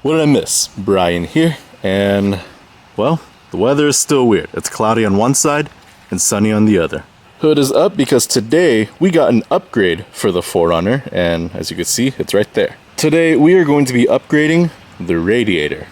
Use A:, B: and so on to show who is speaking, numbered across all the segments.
A: What did I miss? Brian here, and well, the weather is still weird. It's cloudy on one side and sunny on the other. Hood is up because today we got an upgrade for the 4Runner, and as you can see, it's right there. Today we are going to be upgrading the radiator.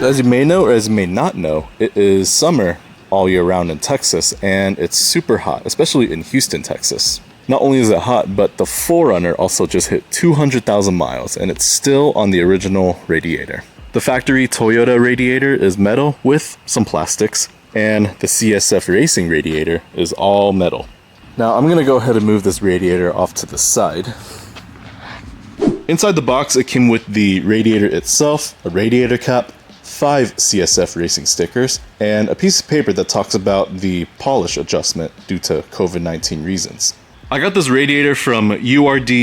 A: As you may know or as you may not know, it is summer all year round in Texas, and it's super hot, especially in Houston, Texas. Not only is it hot, but the 4Runner also just hit 200,000 miles, and it's still on the original radiator. The factory Toyota radiator is metal with some plastics, and the CSF Racing radiator is all metal. Now I'm gonna go ahead and move this radiator off to the side. Inside the box, it came with the radiator itself, a radiator cap, 5 CSF Racing stickers, and a piece of paper that talks about the polish adjustment due to COVID-19 reasons. I got this radiator from urdusa.com,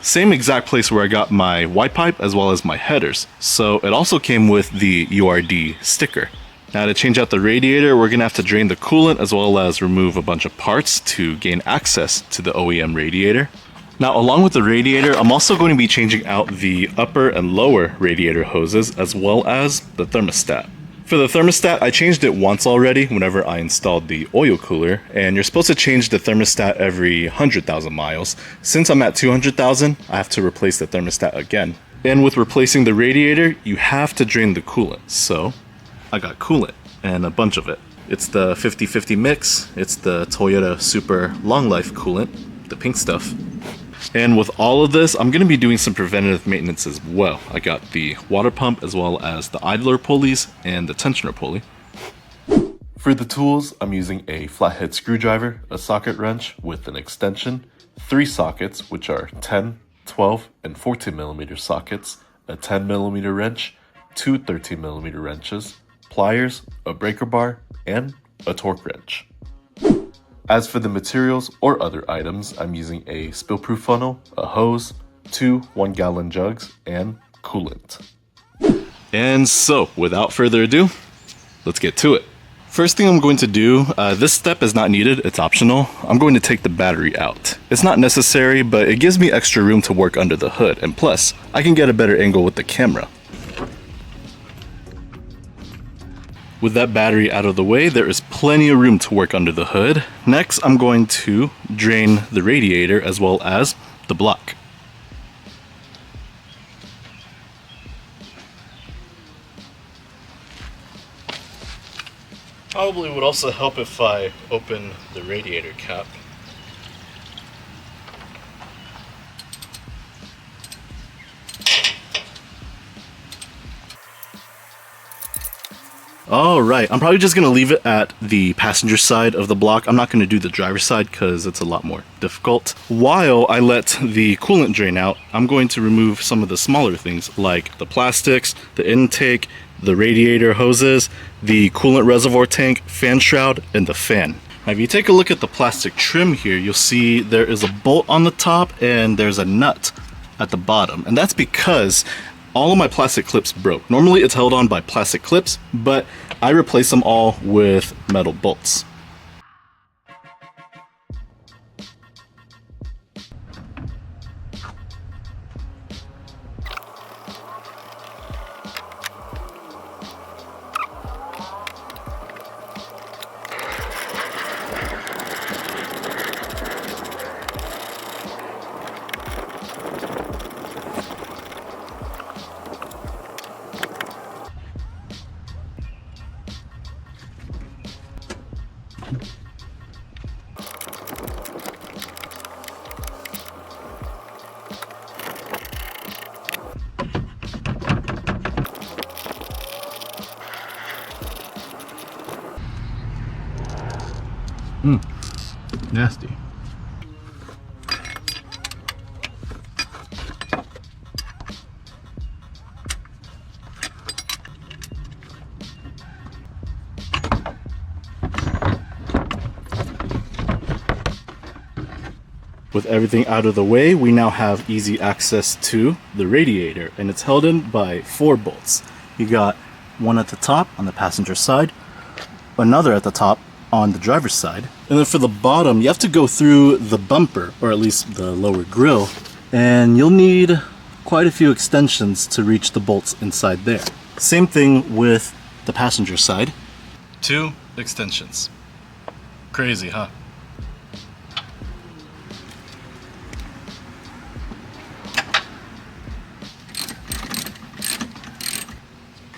A: same exact place where I got my Y pipe as well as my headers, so it also came with the URD sticker. Now to change out the radiator, we're gonna have to drain the coolant as well as remove a bunch of parts to gain access to the OEM radiator. Now, along with the radiator, I'm also going to be changing out the upper and lower radiator hoses as well as the thermostat. For the thermostat, I changed it once already whenever I installed the oil cooler, and you're supposed to change the thermostat every 100,000 miles. Since I'm at 200,000, I have to replace the thermostat again. And with replacing the radiator, you have to drain the coolant. So I got coolant, and a bunch of it. It's the 50-50 mix. It's the Toyota Super Long Life coolant, the pink stuff. And with all of this, I'm going to be doing some preventative maintenance as well. I got the water pump as well as the idler pulleys and the tensioner pulley. For the tools, I'm using a flathead screwdriver, a socket wrench with an extension, 3 sockets, which are 10, 12, and 14 millimeter sockets, a 10 millimeter wrench, 2 13 millimeter wrenches, pliers, a breaker bar, and a torque wrench. As for the materials or other items, I'm using a spill-proof funnel, a hose, 2 1-gallon jugs, and coolant. And so, without further ado, let's get to it. First thing I'm going to do, this step is not needed, it's optional. I'm going to take the battery out. It's not necessary, but it gives me extra room to work under the hood, and plus, I can get a better angle with the camera. With that battery out of the way, there is plenty of room to work under the hood. Next, I'm going to drain the radiator as well as the block. Probably would also help if I open the radiator cap. Alright, I'm probably just going to leave it at the passenger side of the block. I'm not going to do the driver's side because it's a lot more difficult. While I let the coolant drain out, I'm going to remove some of the smaller things like the plastics, the intake, the radiator hoses, the coolant reservoir tank, fan shroud, and the fan. Now, if you take a look at the plastic trim here, you'll see there is a bolt on the top and there's a nut at the bottom. And that's because all of my plastic clips broke. Normally it's held on by plastic clips, but I replaced them all with metal bolts. Nasty. With everything out of the way, we now have easy access to the radiator, and it's held in by 4 bolts. You got one at the top on the passenger side, another at the top on the driver's side, and then for the bottom you have to go through the bumper, or at least the lower grille, and you'll need quite a few extensions to reach the bolts inside there. Same thing with the passenger side. 2 extensions. Crazy, huh?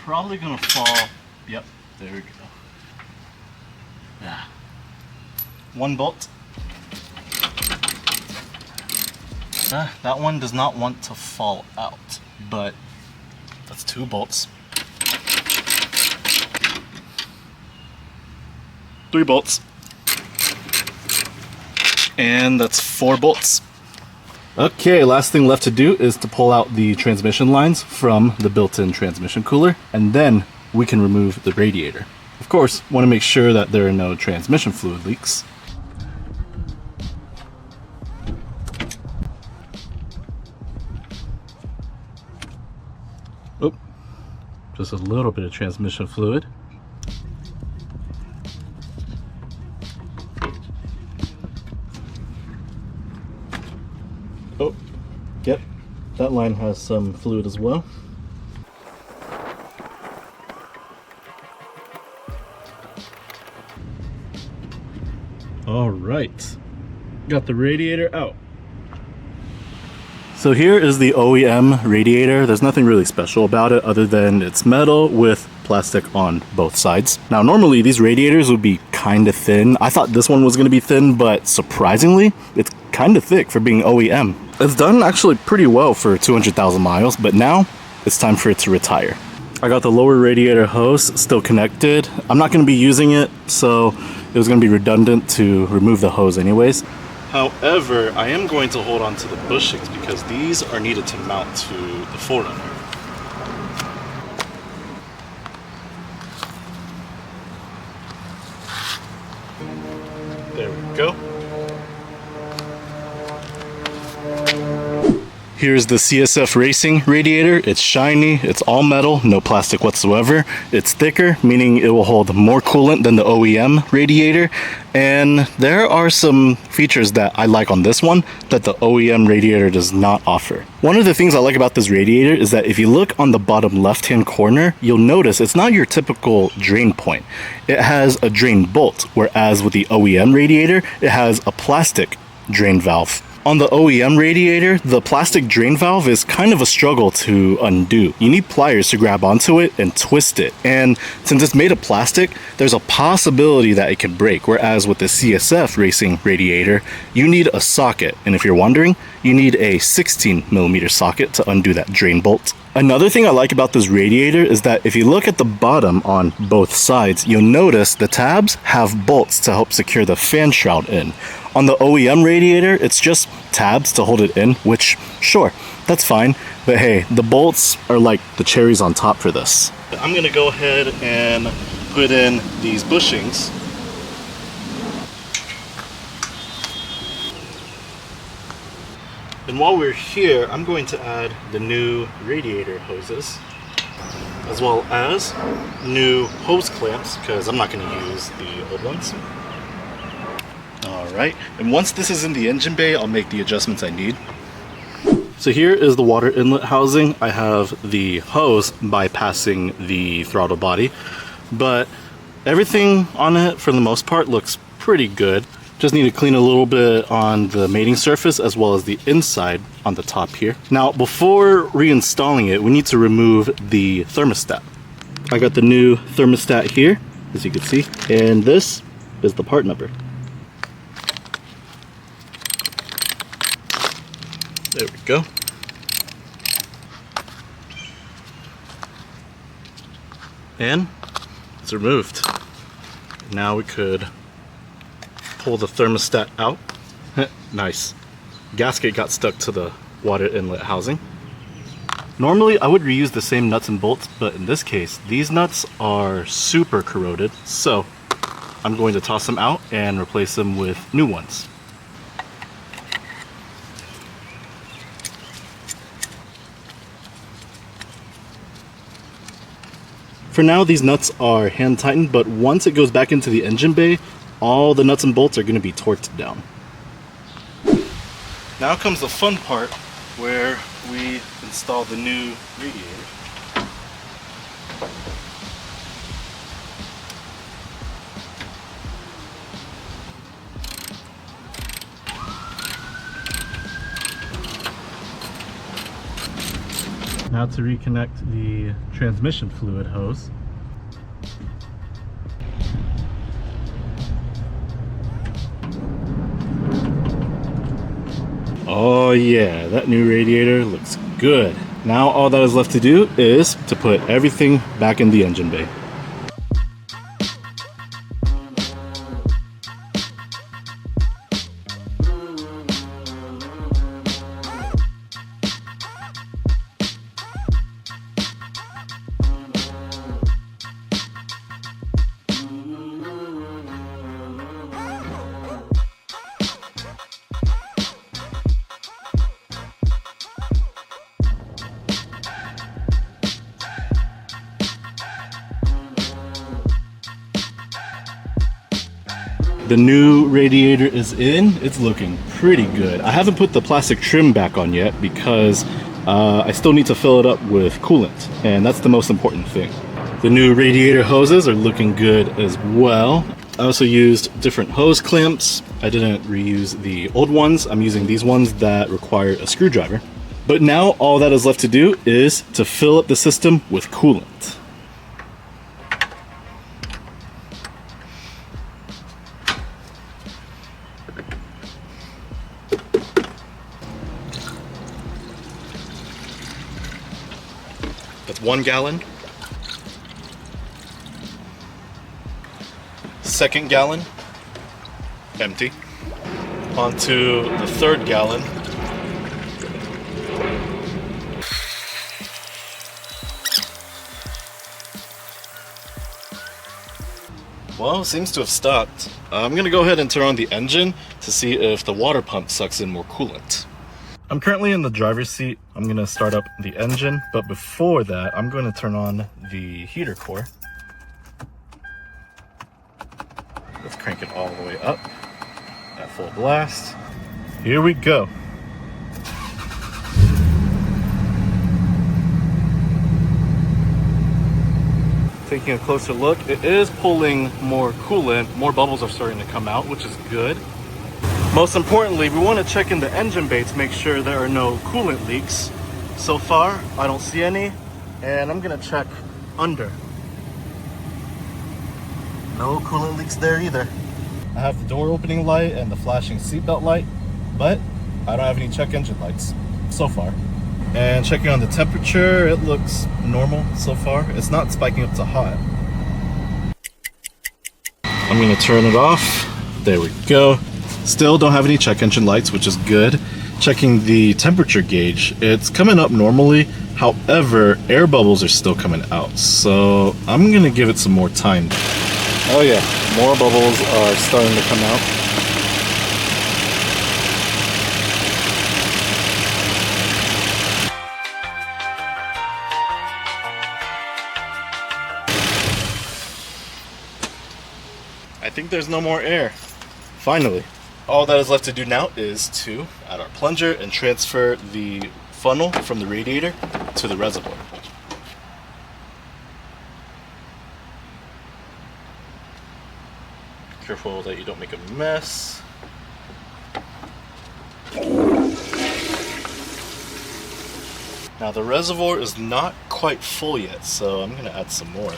A: Probably gonna fall. Yep, there we go. Yeah. 1 bolt. That one does not want to fall out, but that's 2 bolts. 3 bolts. And that's 4 bolts. Okay, last thing left to do is to pull out the transmission lines from the built-in transmission cooler, and then we can remove the radiator. Of course, want to make sure that there are no transmission fluid leaks. Oh, just a little bit of transmission fluid. Oh, yep, that line has some fluid as well. All right, got the radiator out. So here is the OEM radiator. There's nothing really special about it other than it's metal with plastic on both sides. Now normally these radiators would be kind of thin. I thought this one was going to be thin, but surprisingly it's kind of thick for being OEM. It's done actually pretty well for 200,000 miles, but now it's time for it to retire. I got the lower radiator hose still connected. I'm not going to be using it, so it was going to be redundant to remove the hose anyways. However, I am going to hold on to the bushings because these are needed to mount to the 4Runner. There we go. Here's the CSF Racing radiator. It's shiny, it's all metal, no plastic whatsoever. It's thicker, meaning it will hold more coolant than the OEM radiator. And there are some features that I like on this one that the OEM radiator does not offer. One of the things I like about this radiator is that if you look on the bottom left-hand corner, you'll notice it's not your typical drain point. It has a drain bolt, whereas with the OEM radiator, it has a plastic drain valve. On the OEM radiator, the plastic drain valve is kind of a struggle to undo. You need pliers to grab onto it and twist it. And since it's made of plastic, there's a possibility that it can break. Whereas with the CSF Racing radiator, you need a socket. And if you're wondering, you need a 16mm socket to undo that drain bolt. Another thing I like about this radiator is that if you look at the bottom on both sides, you'll notice the tabs have bolts to help secure the fan shroud in. On the OEM radiator, it's just tabs to hold it in, which, sure, that's fine. But hey, the bolts are like the cherries on top for this. I'm gonna go ahead and put in these bushings. And while we're here, I'm going to add the new radiator hoses, as well as new hose clamps, because I'm not going to use the old ones. Alright, and once this is in the engine bay, I'll make the adjustments I need. So here is the water inlet housing. I have the hose bypassing the throttle body, but everything on it, for the most part, looks pretty good. Just need to clean a little bit on the mating surface as well as the inside on the top here. Now, before reinstalling it, we need to remove the thermostat. I got the new thermostat here, as you can see, and this is the part number. There we go. And it's removed. Now we could pull the thermostat out. Nice. Gasket got stuck to the water inlet housing. Normally I would reuse the same nuts and bolts, but in this case these nuts are super corroded, so I'm going to toss them out and replace them with new ones. For now, these nuts are hand tightened, but once it goes back into the engine bay, all the nuts and bolts are going to be torqued down. Now comes the fun part where we install the new radiator. Now to reconnect the transmission fluid hose. Oh yeah, that new radiator looks good. Now all that is left to do is to put everything back in the engine bay. The new radiator is in. It's looking pretty good. I haven't put the plastic trim back on yet because I still need to fill it up with coolant, and that's the most important thing. The new radiator hoses are looking good as well. I also used different hose clamps. I didn't reuse the old ones. I'm using these ones that require a screwdriver. But now all that is left to do is to fill up the system with coolant. That's 1 gallon. Second gallon, empty. Onto the 3rd gallon. Well, it seems to have stopped. I'm gonna go ahead and turn on the engine to see if the water pump sucks in more coolant. I'm currently in the driver's seat. I'm gonna start up the engine, but before that, I'm gonna turn on the heater core. Let's crank it all the way up at full blast. Here we go. Taking a closer look, it is pulling more coolant. More bubbles are starting to come out, which is good. Most importantly, we want to check in the engine bay to make sure there are no coolant leaks. So far, I don't see any, and I'm gonna check under. No coolant leaks there either. I have the door opening light and the flashing seatbelt light, but I don't have any check engine lights so far. And checking on the temperature, it looks normal so far. It's not spiking up to hot. I'm gonna turn it off. There we go. Still don't have any check engine lights, which is good. Checking the temperature gauge, it's coming up normally. However, air bubbles are still coming out. So I'm gonna give it some more time. Oh yeah, more bubbles are starting to come out. I think there's no more air. Finally. All that is left to do now is to add our plunger and transfer the funnel from the radiator to the reservoir. Be careful that you don't make a mess. Now the reservoir is not quite full yet, so I'm gonna add some more.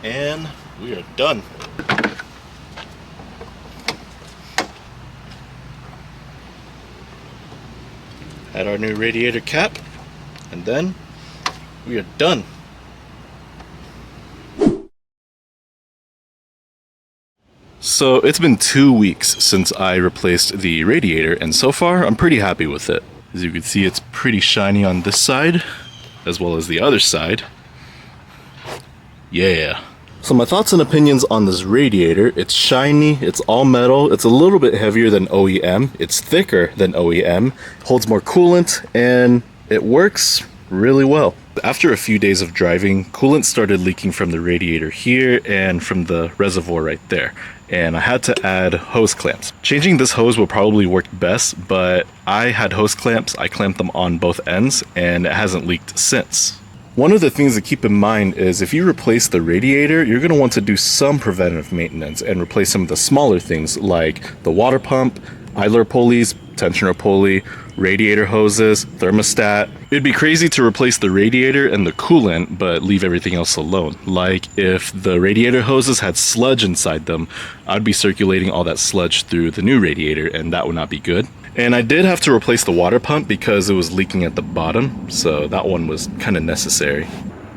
A: And we are done. Add our new radiator cap, and then we are done. So it's been 2 weeks since I replaced the radiator, and so far I'm pretty happy with it. As you can see, it's pretty shiny on this side as well as the other side. Yeah. So my thoughts and opinions on this radiator: it's shiny, it's all metal, it's a little bit heavier than OEM, it's thicker than OEM, holds more coolant, and it works really well. After a few days of driving, coolant started leaking from the radiator here and from the reservoir right there, and I had to add hose clamps. Changing this hose will probably work best, but I had hose clamps, I clamped them on both ends, and it hasn't leaked since. One of the things to keep in mind is if you replace the radiator, you're going to want to do some preventative maintenance and replace some of the smaller things like the water pump, idler pulleys, tensioner pulley, radiator hoses, thermostat. It'd be crazy to replace the radiator and the coolant but leave everything else alone. Like if the radiator hoses had sludge inside them, I'd be circulating all that sludge through the new radiator, and that would not be good. And I did have to replace the water pump because it was leaking at the bottom, so that one was kind of necessary.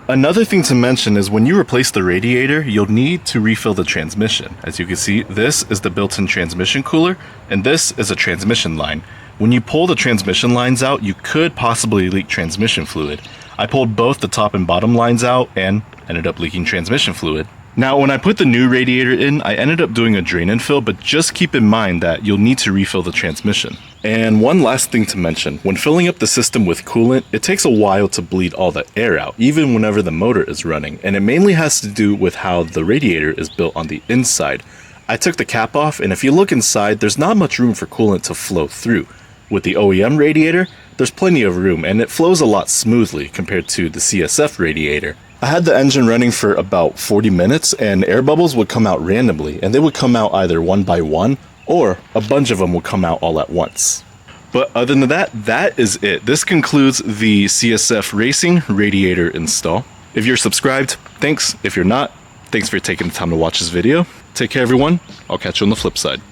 A: Another thing to mention is when you replace the radiator, you'll need to refill the transmission. As you can see, this is the built-in transmission cooler, and this is a transmission line. When you pull the transmission lines out, you could possibly leak transmission fluid. I pulled both the top and bottom lines out and ended up leaking transmission fluid. Now, when I put the new radiator in, I ended up doing a drain and fill, but just keep in mind that you'll need to refill the transmission. And one last thing to mention, when filling up the system with coolant, it takes a while to bleed all the air out, even whenever the motor is running, and it mainly has to do with how the radiator is built on the inside. I took the cap off, and if you look inside, there's not much room for coolant to flow through. With the OEM radiator, there's plenty of room, and it flows a lot smoothly compared to the CSF radiator. I had the engine running for about 40 minutes and air bubbles would come out randomly, and they would come out either one by one or a bunch of them would come out all at once. But other than that, that is it. This concludes the CSF Racing radiator install. If you're subscribed, thanks. If you're not, thanks for taking the time to watch this video. Take care everyone. I'll catch you on the flip side.